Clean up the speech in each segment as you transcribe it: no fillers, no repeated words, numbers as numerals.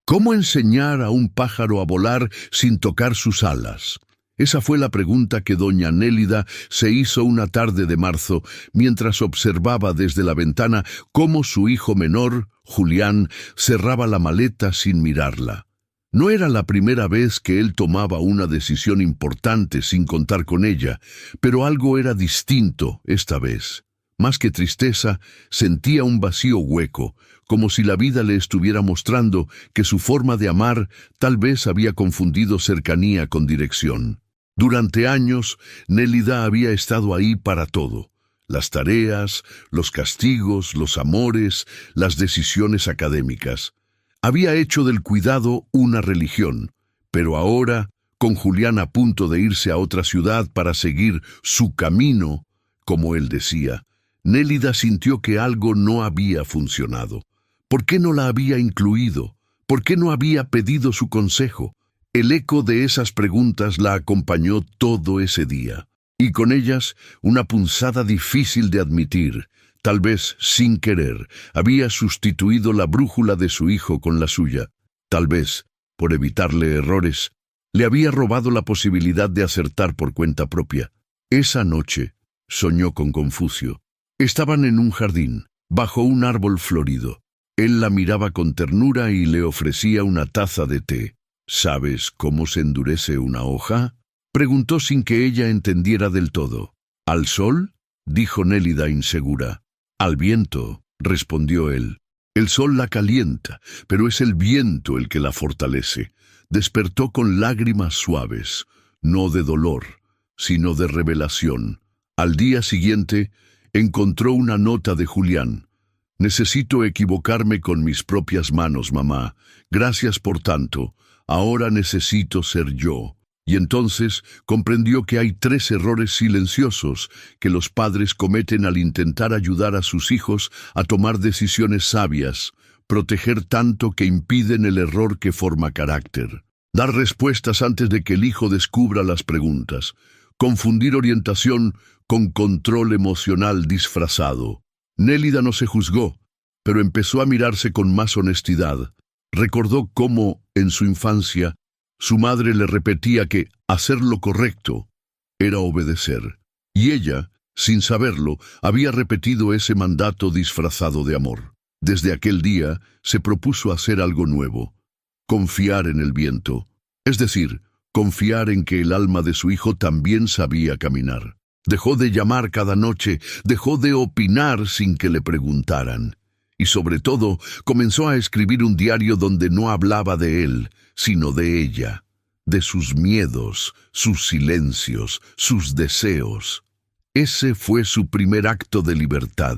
¿Cómo enseñar a un pájaro a volar sin tocar sus alas? Esa fue la pregunta que doña Nélida se hizo una tarde de marzo, mientras observaba desde la ventana cómo su hijo menor, Julián, cerraba la maleta sin mirarla. No era la primera vez que él tomaba una decisión importante sin contar con ella, pero algo era distinto esta vez. Más que tristeza, sentía un vacío hueco, como si la vida le estuviera mostrando que su forma de amar tal vez había confundido cercanía con dirección. Durante años, Nélida había estado ahí para todo: las tareas, los castigos, los amores, las decisiones académicas. Había hecho del cuidado una religión, pero ahora, con Julián a punto de irse a otra ciudad para seguir su camino, como él decía, Nélida sintió que algo no había funcionado. ¿Por qué no la había incluido? ¿Por qué no había pedido su consejo? El eco de esas preguntas la acompañó todo ese día, y con ellas una punzada difícil de admitir. Tal vez, sin querer, había sustituido la brújula de su hijo con la suya. Tal vez, por evitarle errores, le había robado la posibilidad de acertar por cuenta propia. Esa noche, soñó con Confucio. Estaban en un jardín, bajo un árbol florido. Él la miraba con ternura y le ofrecía una taza de té. ¿Sabes cómo se endurece una hoja?, preguntó sin que ella entendiera del todo. ¿Al sol?, dijo Nélida insegura. Al viento, respondió él. El sol la calienta, pero es el viento el que la fortalece. Despertó con lágrimas suaves, no de dolor, sino de revelación. Al día siguiente, encontró una nota de Julián. Necesito equivocarme con mis propias manos, mamá. Gracias por tanto. Ahora necesito ser yo. Y entonces comprendió que hay 3 errores silenciosos que los padres cometen al intentar ayudar a sus hijos a tomar decisiones sabias, proteger tanto que impiden el error que forma carácter, dar respuestas antes de que el hijo descubra las preguntas, confundir orientación con control emocional disfrazado. Nélida no se juzgó, pero empezó a mirarse con más honestidad. Recordó cómo, en su infancia, su madre le repetía que hacer lo correcto era obedecer, y ella, sin saberlo, había repetido ese mandato disfrazado de amor. Desde aquel día se propuso hacer algo nuevo: confiar en el viento, es decir, confiar en que el alma de su hijo también sabía caminar. Dejó de llamar cada noche, dejó de opinar sin que le preguntaran. Y sobre todo, comenzó a escribir un diario donde no hablaba de él, sino de ella, de sus miedos, sus silencios, sus deseos. Ese fue su primer acto de libertad.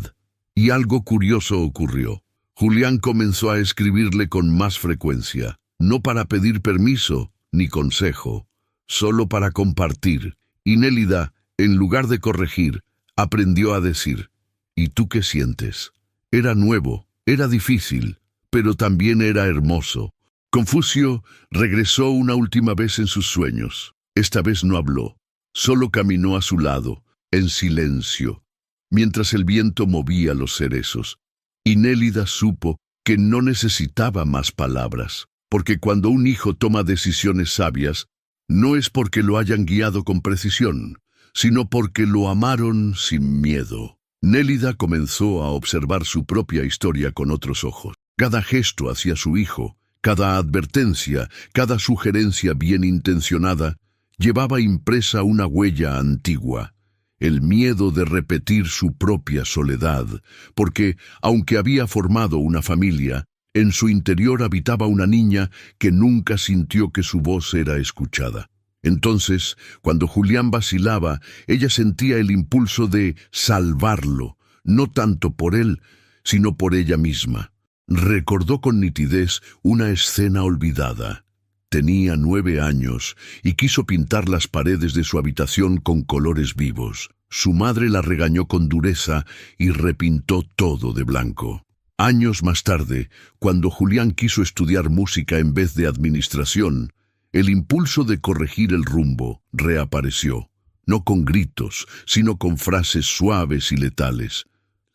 Y algo curioso ocurrió. Julián comenzó a escribirle con más frecuencia, no para pedir permiso ni consejo, solo para compartir. Y Nélida, en lugar de corregir, aprendió a decir: ¿y tú qué sientes? Era nuevo, era difícil, pero también era hermoso. Confucio regresó una última vez en sus sueños. Esta vez no habló, solo caminó a su lado, en silencio, mientras el viento movía los cerezos. Y Nélida supo que no necesitaba más palabras, porque cuando un hijo toma decisiones sabias, no es porque lo hayan guiado con precisión, sino porque lo amaron sin miedo. Nélida comenzó a observar su propia historia con otros ojos. Cada gesto hacia su hijo, cada advertencia, cada sugerencia bien intencionada, llevaba impresa una huella antigua: el miedo de repetir su propia soledad, porque, aunque había formado una familia, en su interior habitaba una niña que nunca sintió que su voz era escuchada. Entonces, cuando Julián vacilaba, ella sentía el impulso de salvarlo, no tanto por él, sino por ella misma. Recordó con nitidez una escena olvidada. Tenía 9 años y quiso pintar las paredes de su habitación con colores vivos. Su madre la regañó con dureza y repintó todo de blanco. Años más tarde, cuando Julián quiso estudiar música en vez de administración, el impulso de corregir el rumbo reapareció, no con gritos, sino con frases suaves y letales.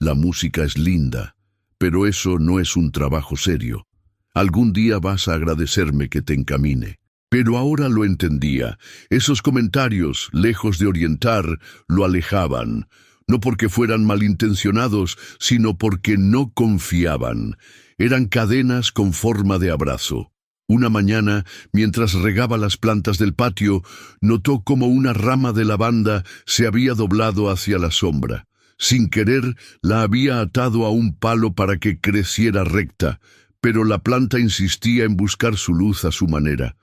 La música es linda, pero eso no es un trabajo serio. Algún día vas a agradecerme que te encamine. Pero ahora lo entendía. Esos comentarios, lejos de orientar, lo alejaban. No porque fueran malintencionados, sino porque no confiaban. Eran cadenas con forma de abrazo. Una mañana, mientras regaba las plantas del patio, notó cómo una rama de lavanda se había doblado hacia la sombra. Sin querer, la había atado a un palo para que creciera recta, pero la planta insistía en buscar su luz a su manera.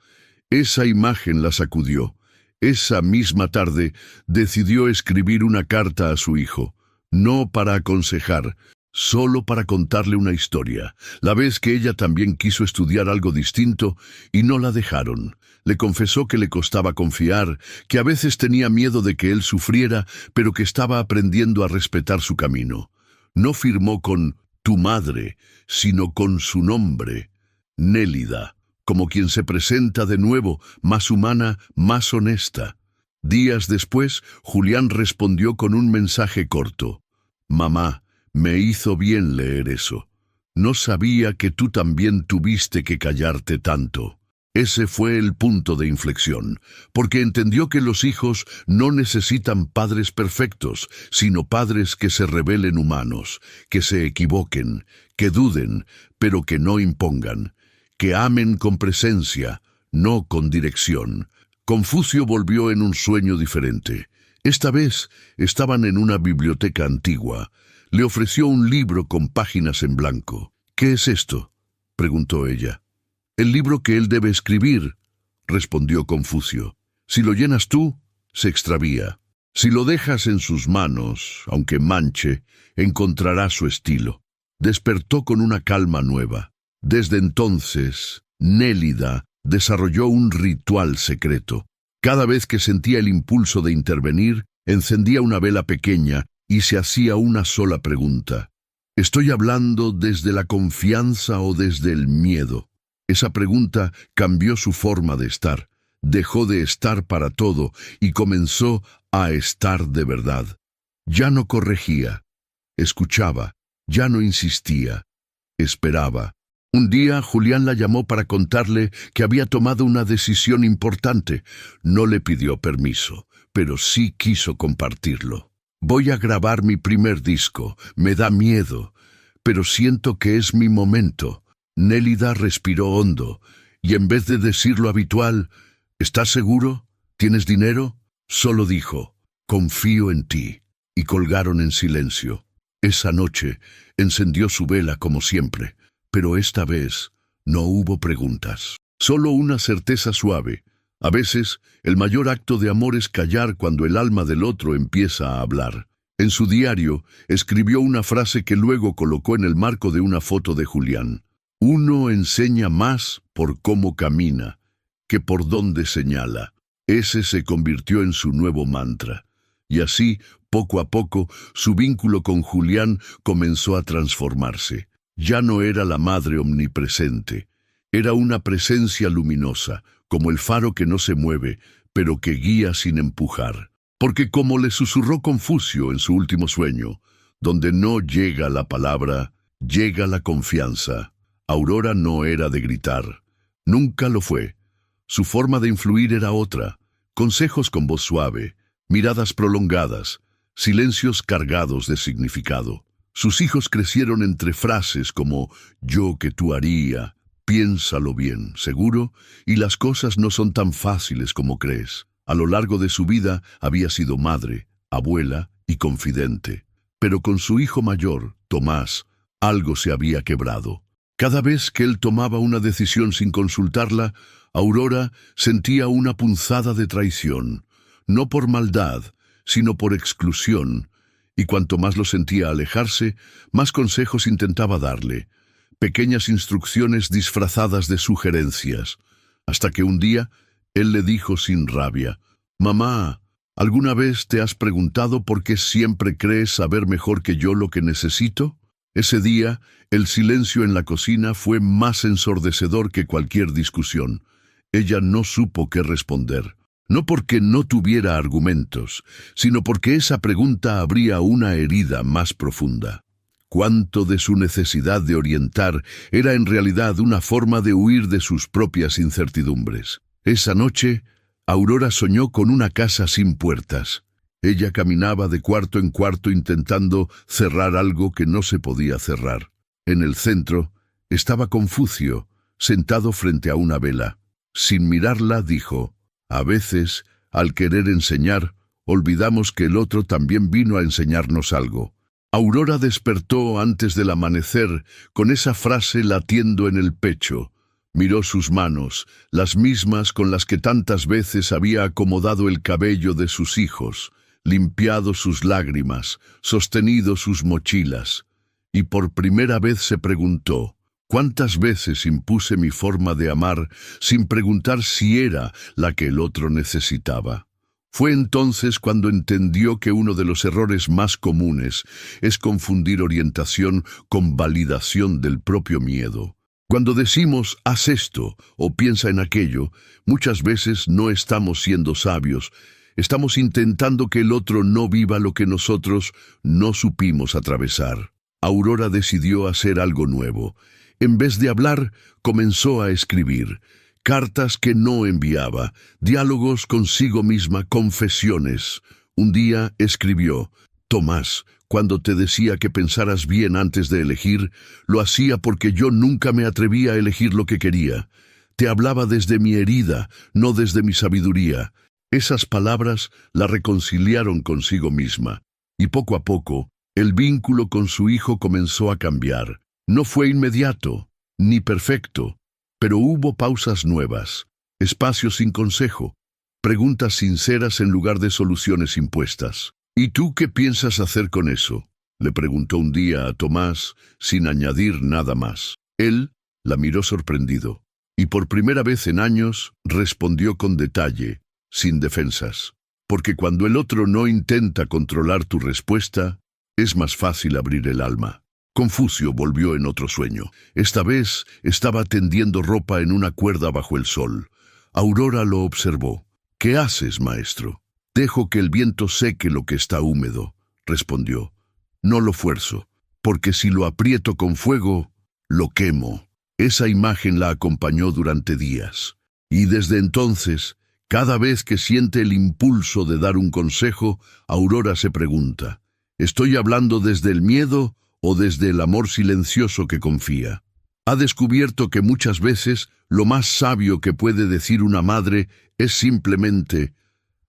Esa imagen la sacudió. Esa misma tarde decidió escribir una carta a su hijo, no para aconsejar, solo para contarle una historia. La vez que ella también quiso estudiar algo distinto y no la dejaron. Le confesó que le costaba confiar, que a veces tenía miedo de que él sufriera, pero que estaba aprendiendo a respetar su camino. No firmó con tu madre, sino con su nombre, Nélida, como quien se presenta de nuevo, más humana, más honesta. Días después, Julián respondió con un mensaje corto. Mamá, me hizo bien leer eso. No sabía que tú también tuviste que callarte tanto. Ese fue el punto de inflexión, porque entendió que los hijos no necesitan padres perfectos, sino padres que se revelen humanos, que se equivoquen, que duden, pero que no impongan, que amen con presencia, no con dirección. Confucio volvió en un sueño diferente. Esta vez estaban en una biblioteca antigua. Le ofreció un libro con páginas en blanco. ¿Qué es esto?, preguntó ella. El libro que él debe escribir, respondió Confucio. Si lo llenas tú, se extravía. Si lo dejas en sus manos, aunque manche, encontrará su estilo. Despertó con una calma nueva. Desde entonces, Nélida desarrolló un ritual secreto. Cada vez que sentía el impulso de intervenir, encendía una vela pequeña y se hacía una sola pregunta. ¿Estoy hablando desde la confianza o desde el miedo? Esa pregunta cambió su forma de estar. Dejó de estar para todo y comenzó a estar de verdad. Ya no corregía, escuchaba, ya no insistía, esperaba. Un día Julián la llamó para contarle que había tomado una decisión importante. No le pidió permiso, pero sí quiso compartirlo. Voy a grabar mi primer disco. Me da miedo, pero siento que es mi momento. Nélida respiró hondo, y en vez de decir lo habitual, ¿estás seguro? ¿Tienes dinero? Solo dijo, confío en ti. Y colgaron en silencio. Esa noche encendió su vela como siempre. Pero esta vez no hubo preguntas, solo una certeza suave. A veces, el mayor acto de amor es callar cuando el alma del otro empieza a hablar. En su diario, escribió una frase que luego colocó en el marco de una foto de Julián. Uno enseña más por cómo camina que por dónde señala. Ese se convirtió en su nuevo mantra. Y así, poco a poco, su vínculo con Julián comenzó a transformarse. Ya no era la madre omnipresente, era una presencia luminosa, como el faro que no se mueve, pero que guía sin empujar. Porque como le susurró Confucio en su último sueño, donde no llega la palabra, llega la confianza. Aurora no era de gritar, nunca lo fue. Su forma de influir era otra, consejos con voz suave, miradas prolongadas, silencios cargados de significado. Sus hijos crecieron entre frases como «yo que tú haría», «piénsalo bien, seguro», y las cosas no son tan fáciles como crees. A lo largo de su vida había sido madre, abuela y confidente. Pero con su hijo mayor, Tomás, algo se había quebrado. Cada vez que él tomaba una decisión sin consultarla, Aurora sentía una punzada de traición, no por maldad, sino por exclusión, y cuanto más lo sentía alejarse, más consejos intentaba darle, pequeñas instrucciones disfrazadas de sugerencias, hasta que un día él le dijo sin rabia, «Mamá, ¿alguna vez te has preguntado por qué siempre crees saber mejor que yo lo que necesito?» Ese día, el silencio en la cocina fue más ensordecedor que cualquier discusión. Ella no supo qué responder. No porque no tuviera argumentos, sino porque esa pregunta abría una herida más profunda. Cuánto de su necesidad de orientar era en realidad una forma de huir de sus propias incertidumbres. Esa noche, Aurora soñó con una casa sin puertas. Ella caminaba de cuarto en cuarto intentando cerrar algo que no se podía cerrar. En el centro estaba Confucio, sentado frente a una vela. Sin mirarla, dijo: «A veces, al querer enseñar, olvidamos que el otro también vino a enseñarnos algo». Aurora despertó antes del amanecer con esa frase latiendo en el pecho. Miró sus manos, las mismas con las que tantas veces había acomodado el cabello de sus hijos, limpiado sus lágrimas, sostenido sus mochilas. Y por primera vez se preguntó: ¿cuántas veces impuse mi forma de amar sin preguntar si era la que el otro necesitaba? Fue entonces cuando entendió que uno de los errores más comunes es confundir orientación con validación del propio miedo. Cuando decimos «haz esto» o «piensa en aquello», muchas veces no estamos siendo sabios. Estamos intentando que el otro no viva lo que nosotros no supimos atravesar. Aurora decidió hacer algo nuevo. En vez de hablar, comenzó a escribir. Cartas que no enviaba, diálogos consigo misma, confesiones. Un día escribió: «Tomás, cuando te decía que pensaras bien antes de elegir, lo hacía porque yo nunca me atrevía a elegir lo que quería. Te hablaba desde mi herida, no desde mi sabiduría». Esas palabras la reconciliaron consigo misma, y poco a poco, el vínculo con su hijo comenzó a cambiar. No fue inmediato, ni perfecto, pero hubo pausas nuevas, espacios sin consejo, preguntas sinceras en lugar de soluciones impuestas. «¿Y tú qué piensas hacer con eso?», le preguntó un día a Tomás, sin añadir nada más. Él la miró sorprendido, y por primera vez en años respondió con detalle, sin defensas. Porque cuando el otro no intenta controlar tu respuesta, es más fácil abrir el alma. Confucio volvió en otro sueño. Esta vez estaba tendiendo ropa en una cuerda bajo el sol. Aurora lo observó. «¿Qué haces, maestro?». «Dejo que el viento seque lo que está húmedo», respondió. «No lo fuerzo, porque si lo aprieto con fuego, lo quemo». Esa imagen la acompañó durante días. Y desde entonces, cada vez que siente el impulso de dar un consejo, Aurora se pregunta: ¿estoy hablando desde el miedo o desde el amor silencioso que confía? Ha descubierto que muchas veces lo más sabio que puede decir una madre es simplemente: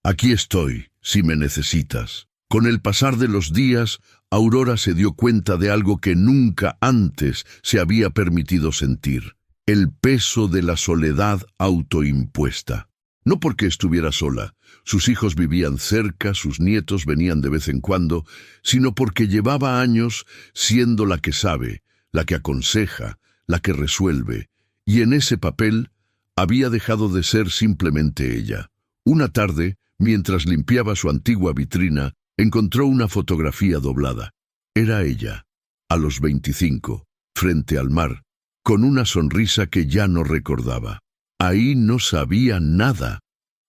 «Aquí estoy, si me necesitas». Con el pasar de los días, Aurora se dio cuenta de algo que nunca antes se había permitido sentir: el peso de la soledad autoimpuesta. No porque estuviera sola, sus hijos vivían cerca, sus nietos venían de vez en cuando, sino porque llevaba años siendo la que sabe, la que aconseja, la que resuelve, y en ese papel había dejado de ser simplemente ella. Una tarde, mientras limpiaba su antigua vitrina, encontró una fotografía doblada. Era ella, a los 25, frente al mar, con una sonrisa que ya no recordaba. Ahí no sabía nada,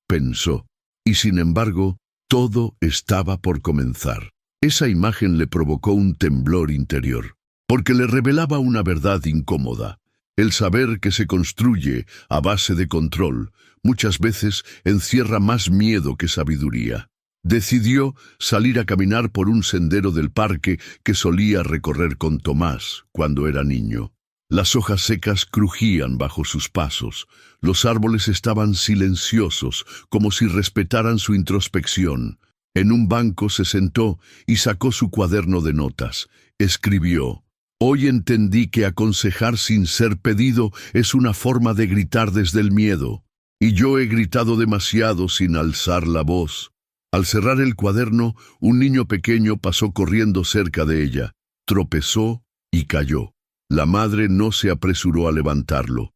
pensó, y sin embargo, todo estaba por comenzar. Esa imagen le provocó un temblor interior, porque le revelaba una verdad incómoda. El saber que se construye a base de control muchas veces encierra más miedo que sabiduría. Decidió salir a caminar por un sendero del parque que solía recorrer con Tomás cuando era niño. Las hojas secas crujían bajo sus pasos, los árboles estaban silenciosos, como si respetaran su introspección. En un banco se sentó y sacó su cuaderno de notas. Escribió: «Hoy entendí que aconsejar sin ser pedido es una forma de gritar desde el miedo, y yo he gritado demasiado sin alzar la voz». Al cerrar el cuaderno, un niño pequeño pasó corriendo cerca de ella, tropezó y cayó. La madre no se apresuró a levantarlo.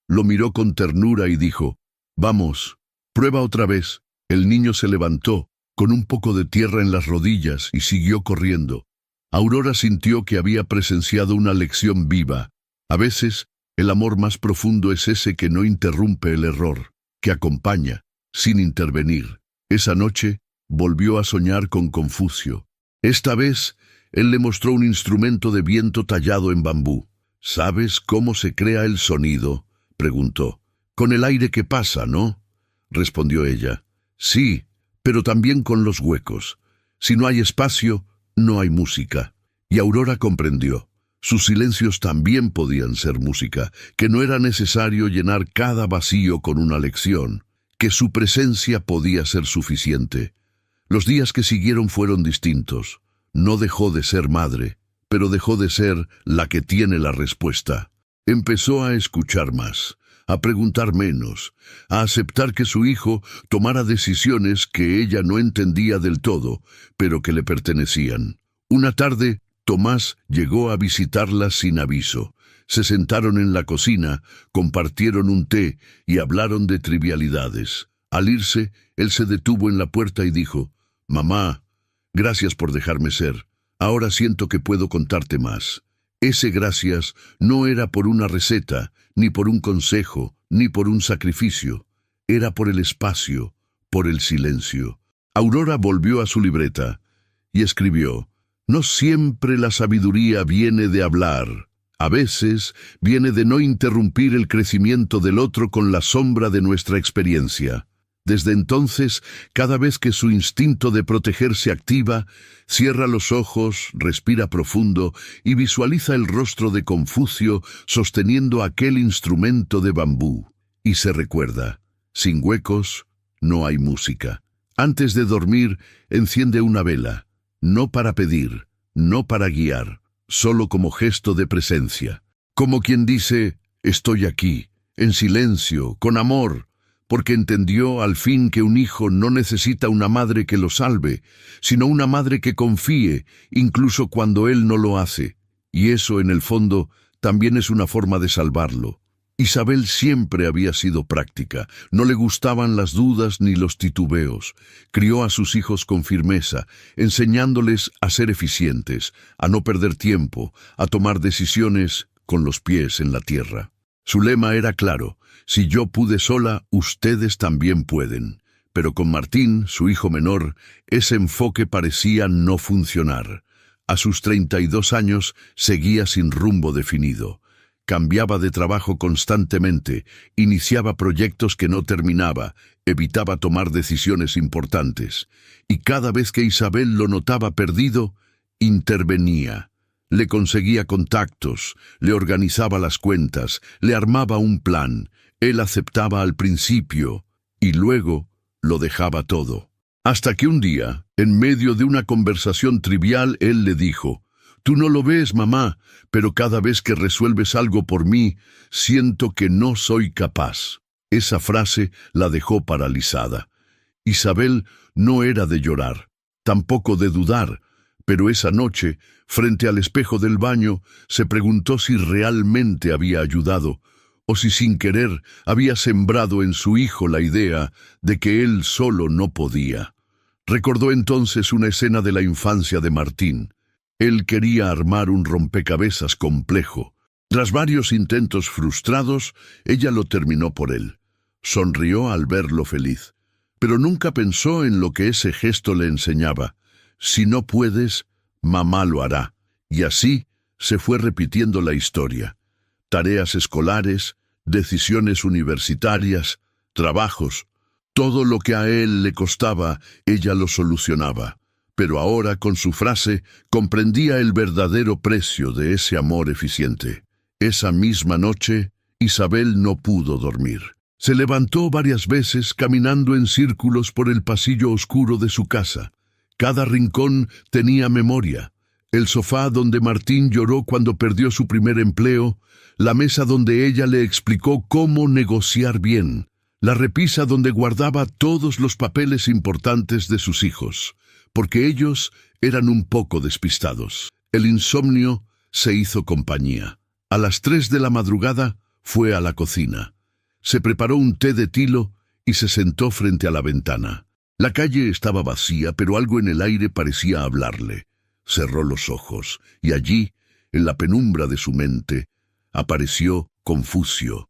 Lo miró con ternura y dijo: «Vamos, prueba otra vez». El niño se levantó, con un poco de tierra en las rodillas, y siguió corriendo. Aurora sintió que había presenciado una lección viva. A veces, el amor más profundo es ese que no interrumpe el error, que acompaña, sin intervenir. Esa noche, volvió a soñar con Confucio. Esta vez, Él le mostró un instrumento de viento tallado en bambú. «¿Sabes cómo se crea el sonido?», preguntó. «Con el aire que pasa, ¿no?», respondió ella. «Sí, pero también con los huecos. Si no hay espacio, no hay música». Y Aurora comprendió. Sus silencios también podían ser música, que no era necesario llenar cada vacío con una lección, que su presencia podía ser suficiente. Los días que siguieron fueron distintos. No dejó de ser madre, pero dejó de ser la que tiene la respuesta. Empezó a escuchar más, a preguntar menos, a aceptar que su hijo tomara decisiones que ella no entendía del todo, pero que le pertenecían. Una tarde, Tomás llegó a visitarla sin aviso. Se sentaron en la cocina, compartieron un té y hablaron de trivialidades. Al irse, él se detuvo en la puerta y dijo: «Mamá, gracias por dejarme ser. Ahora siento que puedo contarte más». Ese gracias no era por una receta, ni por un consejo, ni por un sacrificio. Era por el espacio, por el silencio. Aurora volvió a su libreta y escribió: «No siempre la sabiduría viene de hablar. A veces viene de no interrumpir el crecimiento del otro con la sombra de nuestra experiencia». Desde entonces, cada vez que su instinto de proteger se activa, cierra los ojos, respira profundo y visualiza el rostro de Confucio sosteniendo aquel instrumento de bambú. Y se recuerda: sin huecos no hay música. Antes de dormir, enciende una vela, no para pedir, no para guiar, solo como gesto de presencia. Como quien dice: estoy aquí, en silencio, con amor, porque entendió al fin que un hijo no necesita una madre que lo salve, sino una madre que confíe, incluso cuando él no lo hace. Y eso, en el fondo, también es una forma de salvarlo. Isabel siempre había sido práctica, no le gustaban las dudas ni los titubeos. Crió a sus hijos con firmeza, enseñándoles a ser eficientes, a no perder tiempo, a tomar decisiones con los pies en la tierra. Su lema era claro: si yo pude sola, ustedes también pueden. Pero con Martín, su hijo menor, ese enfoque parecía no funcionar. A sus 32 años seguía sin rumbo definido. Cambiaba de trabajo constantemente, iniciaba proyectos que no terminaba, evitaba tomar decisiones importantes. Y cada vez que Isabel lo notaba perdido, intervenía. Le conseguía contactos, le organizaba las cuentas, le armaba un plan. Él aceptaba al principio y luego lo dejaba todo. Hasta que un día, en medio de una conversación trivial, él le dijo: «Tú no lo ves, mamá, pero cada vez que resuelves algo por mí, siento que no soy capaz». Esa frase la dejó paralizada. Isabel no era de llorar, tampoco de dudar, pero esa noche, frente al espejo del baño, se preguntó si realmente había ayudado, o si sin querer había sembrado en su hijo la idea de que él solo no podía. Recordó entonces una escena de la infancia de Martín. Él quería armar un rompecabezas complejo. Tras varios intentos frustrados, ella lo terminó por él. Sonrió al verlo feliz, pero nunca pensó en lo que ese gesto le enseñaba. Si no puedes, mamá lo hará. Y así se fue repitiendo la historia. Tareas escolares, decisiones universitarias, trabajos. Todo lo que a él le costaba, ella lo solucionaba. Pero ahora, con su frase, comprendía el verdadero precio de ese amor eficiente. Esa misma noche, Isabel no pudo dormir. Se levantó varias veces caminando en círculos por el pasillo oscuro de su casa. Cada rincón tenía memoria. El sofá donde Martín lloró cuando perdió su primer empleo, la mesa donde ella le explicó cómo negociar bien, la repisa donde guardaba todos los papeles importantes de sus hijos, porque ellos eran un poco despistados. El insomnio se hizo compañía. A las 3 de la madrugada fue a la cocina. Se preparó un té de tilo y se sentó frente a la ventana. La calle estaba vacía, pero algo en el aire parecía hablarle. Cerró los ojos, y allí, en la penumbra de su mente, apareció Confucio,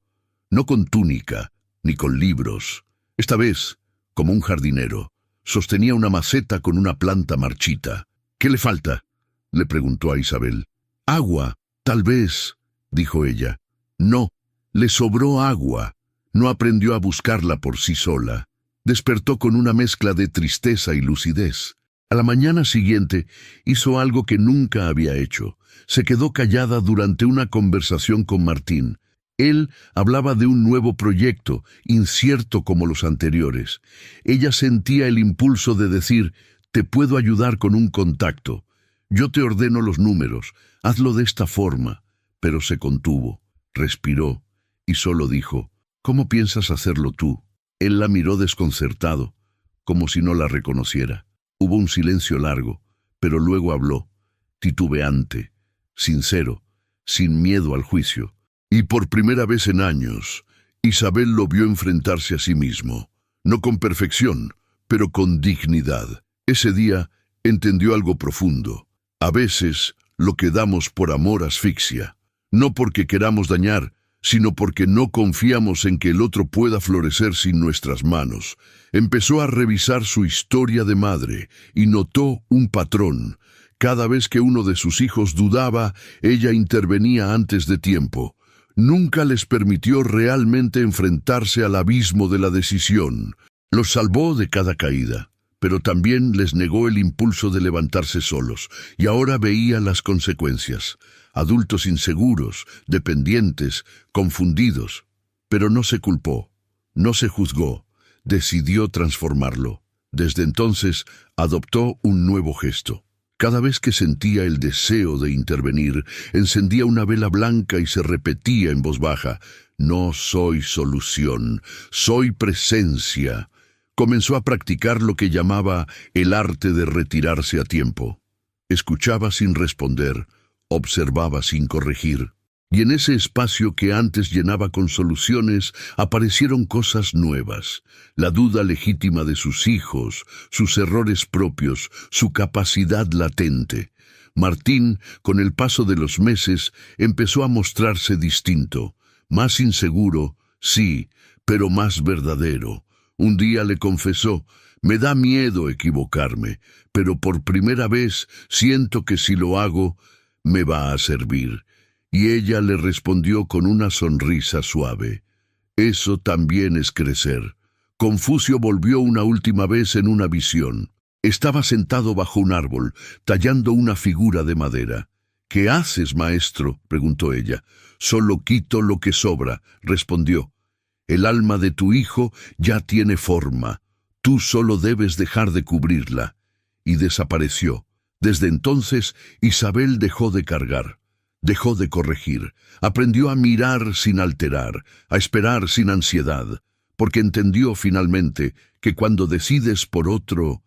no con túnica, ni con libros. Esta vez, como un jardinero, sostenía una maceta con una planta marchita. «¿Qué le falta?», le preguntó a Isabel. Agua, tal vez, dijo ella. No, le sobró agua. No aprendió a buscarla por sí sola. Despertó con una mezcla de tristeza y lucidez. A la mañana siguiente hizo algo que nunca había hecho. Se quedó callada durante una conversación con Martín. Él hablaba de un nuevo proyecto, incierto como los anteriores. Ella sentía el impulso de decir: «Te puedo ayudar con un contacto. Yo te ordeno los números. Hazlo de esta forma». Pero se contuvo, respiró y solo dijo: «¿Cómo piensas hacerlo tú?». Él la miró desconcertado, como si no la reconociera. Hubo un silencio largo, pero luego habló, titubeante, sincero, sin miedo al juicio. Y por primera vez en años, Isabel lo vio enfrentarse a sí mismo, no con perfección, pero con dignidad. Ese día entendió algo profundo. A veces, lo que damos por amor asfixia, no porque queramos dañar, sino porque no confiamos en que el otro pueda florecer sin nuestras manos. Empezó a revisar su historia de madre y notó un patrón. Cada vez que uno de sus hijos dudaba, ella intervenía antes de tiempo. Nunca les permitió realmente enfrentarse al abismo de la decisión. Los salvó de cada caída, pero también les negó el impulso de levantarse solos, y ahora veía las consecuencias. Adultos inseguros, dependientes, confundidos. Pero no se culpó, no se juzgó, decidió transformarlo. Desde entonces adoptó un nuevo gesto. Cada vez que sentía el deseo de intervenir, encendía una vela blanca y se repetía en voz baja: «No soy solución, soy presencia». Comenzó a practicar lo que llamaba el arte de retirarse a tiempo. Escuchaba sin responder, observaba sin corregir. Y en ese espacio que antes llenaba con soluciones, aparecieron cosas nuevas. La duda legítima de sus hijos, sus errores propios, su capacidad latente. Martín, con el paso de los meses, empezó a mostrarse distinto. Más inseguro, sí, pero más verdadero. Un día le confesó: «Me da miedo equivocarme, pero por primera vez siento que si lo hago, me va a servir». Y ella le respondió con una sonrisa suave: «Eso también es crecer». Confucio volvió una última vez en una visión. Estaba sentado bajo un árbol, tallando una figura de madera. «¿Qué haces, maestro?», preguntó ella. «Solo quito lo que sobra», respondió. «El alma de tu hijo ya tiene forma. Tú solo debes dejar de cubrirla». Y desapareció. Desde entonces, Isabel dejó de cargar. Dejó de corregir, aprendió a mirar sin alterar, a esperar sin ansiedad, porque entendió finalmente que cuando decides por otro,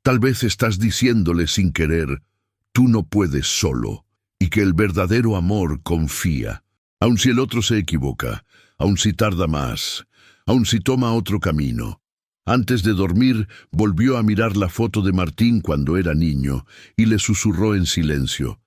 tal vez estás diciéndole sin querer: «Tú no puedes solo», y que el verdadero amor confía, aun si el otro se equivoca, aun si tarda más, aun si toma otro camino. Antes de dormir, volvió a mirar la foto de Martín cuando era niño y le susurró en silencio: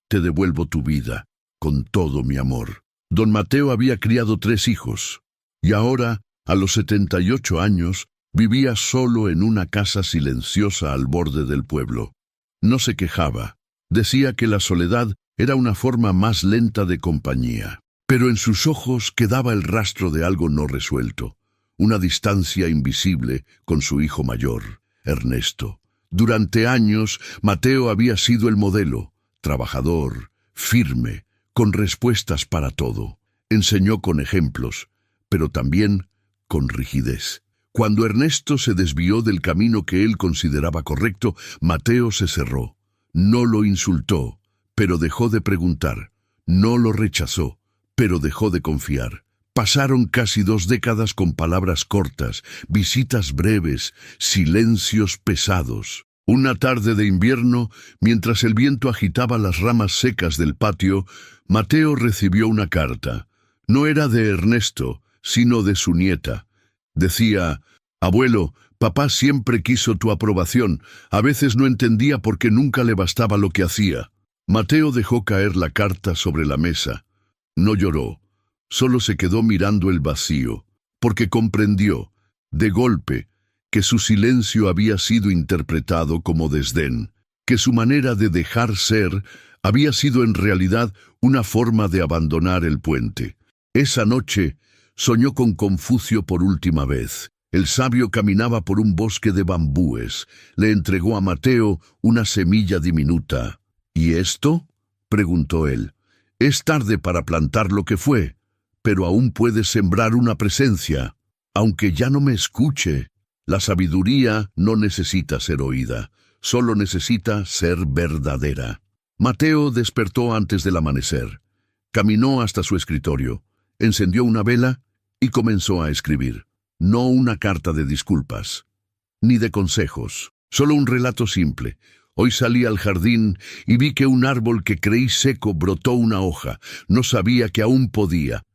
«Te devuelvo tu vida, con todo mi amor». Don Mateo había criado 3 hijos, y ahora, a los 78 años, vivía solo en una casa silenciosa al borde del pueblo. No se quejaba. Decía que la soledad era una forma más lenta de compañía. Pero en sus ojos quedaba el rastro de algo no resuelto, una distancia invisible con su hijo mayor, Ernesto. Durante años, Mateo había sido el modelo. Trabajador, firme, con respuestas para todo. Enseñó con ejemplos, pero también con rigidez. Cuando Ernesto se desvió del camino que él consideraba correcto, Mateo se cerró. No lo insultó, pero dejó de preguntar. No lo rechazó, pero dejó de confiar. Pasaron casi 2 décadas con palabras cortas, visitas breves, silencios pesados. Una tarde de invierno, mientras el viento agitaba las ramas secas del patio, Mateo recibió una carta. No era de Ernesto, sino de su nieta. Decía: «Abuelo, papá siempre quiso tu aprobación. A veces no entendía por qué nunca le bastaba lo que hacía». Mateo dejó caer la carta sobre la mesa. No lloró, solo se quedó mirando el vacío, porque comprendió, de golpe, que su silencio había sido interpretado como desdén. que su manera de dejar ser había sido en realidad una forma de abandonar el puente. Esa noche soñó con Confucio por última vez. El sabio caminaba por un bosque de bambúes. Le entregó a Mateo una semilla diminuta. ¿Y esto?, preguntó él. Es tarde para plantar lo que fue, pero aún puedes sembrar una presencia. Aunque ya no me escuche, la sabiduría no necesita ser oída, solo necesita ser verdadera. Mateo despertó antes del amanecer. Caminó hasta su escritorio, encendió una vela y comenzó a escribir. No una carta de disculpas, ni de consejos, solo un relato simple. Hoy salí al jardín y vi que un árbol que creí seco brotó una hoja. No sabía que aún podía.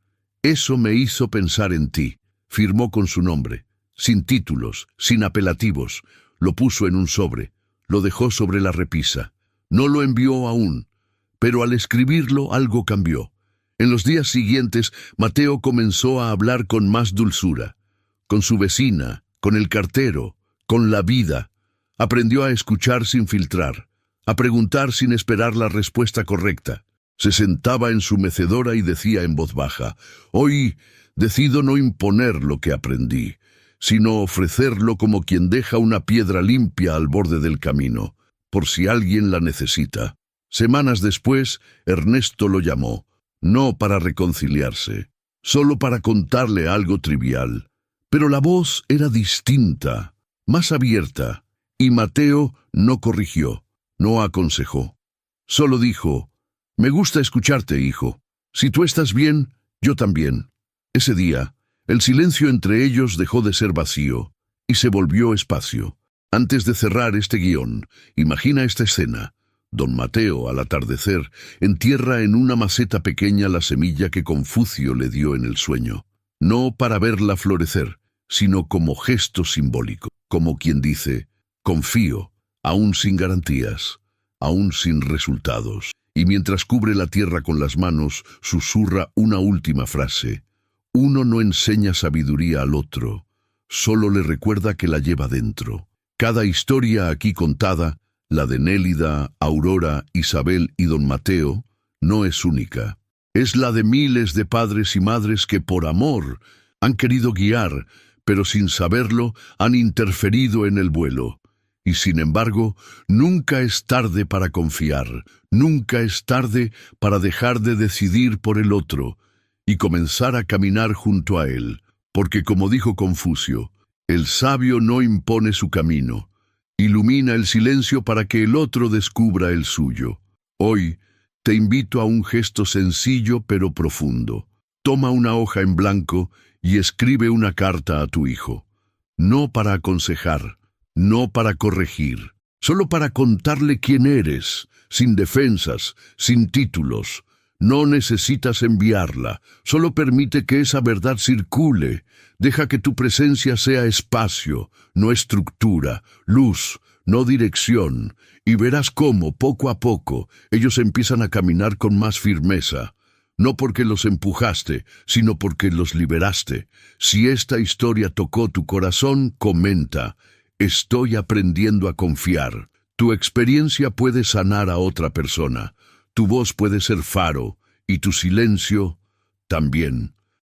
Eso me hizo pensar en ti. Firmó con su nombre, sin títulos, sin apelativos. Lo puso en un sobre, lo dejó sobre la repisa. No lo envió aún, pero al escribirlo algo cambió. En los días siguientes, Mateo comenzó a hablar con más dulzura. Con su vecina, con el cartero, con la vida. Aprendió a escuchar sin filtrar, a preguntar sin esperar la respuesta correcta. Se sentaba en su mecedora y decía en voz baja: «Hoy decido no imponer lo que aprendí, sino ofrecerlo como quien deja una piedra limpia al borde del camino, por si alguien la necesita». Semanas después, Ernesto lo llamó, no para reconciliarse, solo para contarle algo trivial. Pero la voz era distinta, más abierta, y Mateo no corrigió, no aconsejó. Solo dijo: «Me gusta escucharte, hijo. Si tú estás bien, yo también». Ese día, el silencio entre ellos dejó de ser vacío y se volvió espacio. Antes de cerrar este guión, imagina esta escena. Don Mateo, al atardecer, entierra en una maceta pequeña la semilla que Confucio le dio en el sueño. No para verla florecer, sino como gesto simbólico, como quien dice: «Confío, aún sin garantías, aún sin resultados». Y mientras cubre la tierra con las manos, susurra una última frase: «Uno no enseña sabiduría al otro, solo le recuerda que la lleva dentro». Cada historia aquí contada, la de Nélida, Aurora, Isabel y don Mateo, no es única. Es la de miles de padres y madres que por amor han querido guiar, pero sin saberlo han interferido en el vuelo. Y sin embargo, nunca es tarde para confiar, nunca es tarde para dejar de decidir por el otro y comenzar a caminar junto a él, porque como dijo Confucio, el sabio no impone su camino, ilumina el silencio para que el otro descubra el suyo. Hoy te invito a un gesto sencillo pero profundo. Toma una hoja en blanco y escribe una carta a tu hijo, no para aconsejar, no para corregir, solo para contarle quién eres, sin defensas, sin títulos. No necesitas enviarla, solo permite que esa verdad circule. Deja que tu presencia sea espacio, no estructura, luz, no dirección, y verás cómo, poco a poco, ellos empiezan a caminar con más firmeza. No porque los empujaste, sino porque los liberaste. Si esta historia tocó tu corazón, comenta: «Estoy aprendiendo a confiar». Tu experiencia puede sanar a otra persona. Tu voz puede ser faro, y tu silencio también.